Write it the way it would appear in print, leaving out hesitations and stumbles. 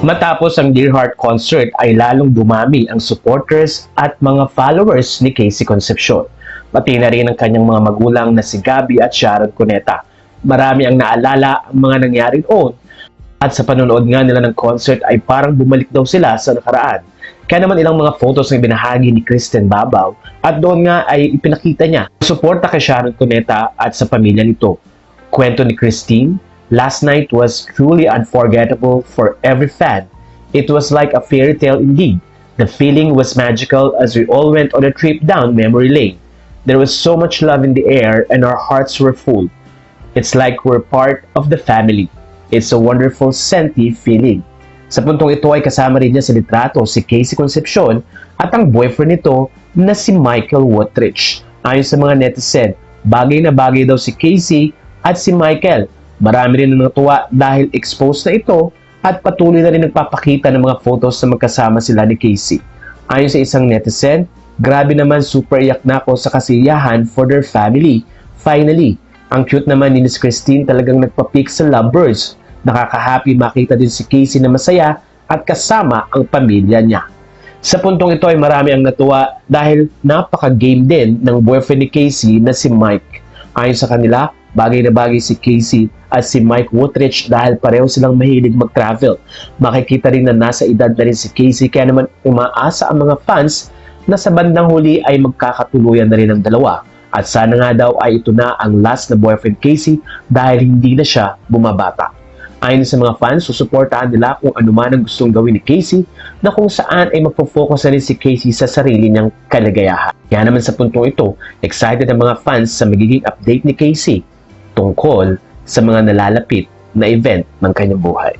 Matapos ang Dear Heart concert ay lalong dumami ang supporters at mga followers ni Casey Concepcion. Pati na rin ang kanyang mga magulang na si Gabby at Sharon Cuneta. Marami ang naalala ang mga nangyari noon at sa panonood nga nila ng concert ay parang bumalik daw sila sa nakaraan. Kaya naman ilang mga photos na binahagi ni Kristen Babaw at doon nga ay ipinakita niya suporta kay Sharon Cuneta at sa pamilya nito. Kwento ni Christine, last night was truly unforgettable for every fan. It was like a fairy tale indeed. The feeling was magical as we all went on a trip down memory lane. There was so much love in the air and our hearts were full. It's like we're part of the family. It's a wonderful, senti feeling. Sa puntong ito ay kasama rin niya sa litrato si Casey Concepcion at ang boyfriend nito na si Michael Wotrich. Ayon sa mga netizen, bagay na bagay daw si Casey at si Michael. Marami rin ang natuwa dahil exposed na ito at patuloy na rin nagpapakita ng mga photos na magkasama sila ni Casey. Ayon sa isang netizen, grabe naman super iyak na ako sa kasiyahan for their family. Finally, ang cute naman ni Miss Christine talagang nagpa-pick sa lovebirds. Nakaka-happy makita din si Casey na masaya at kasama ang pamilya niya. Sa puntong ito ay marami ang natuwa dahil napaka-game din ng boyfriend ni Casey na si Mike. Ayon sa kanila, bagay na bagay si Casey at si Mike Wotrich dahil pareho silang mahilig mag-travel. Makikita rin na nasa edad na rin si Casey kaya naman umaasa ang mga fans na sa bandang huli ay magkakatuluyan na rin ang dalawa. At sana nga daw ay ito na ang last na boyfriend Casey dahil hindi na siya bumabata. Ayon sa mga fans, susuportahan nila kung ano man ang gustong gawin ni Casey na kung saan ay magpo-focus na rin si Casey sa sarili niyang kaligayahan. Kaya naman sa puntong ito, excited ang mga fans sa magiging update ni Casey tungkol sa mga nalalapit na event ng kanyang buhay.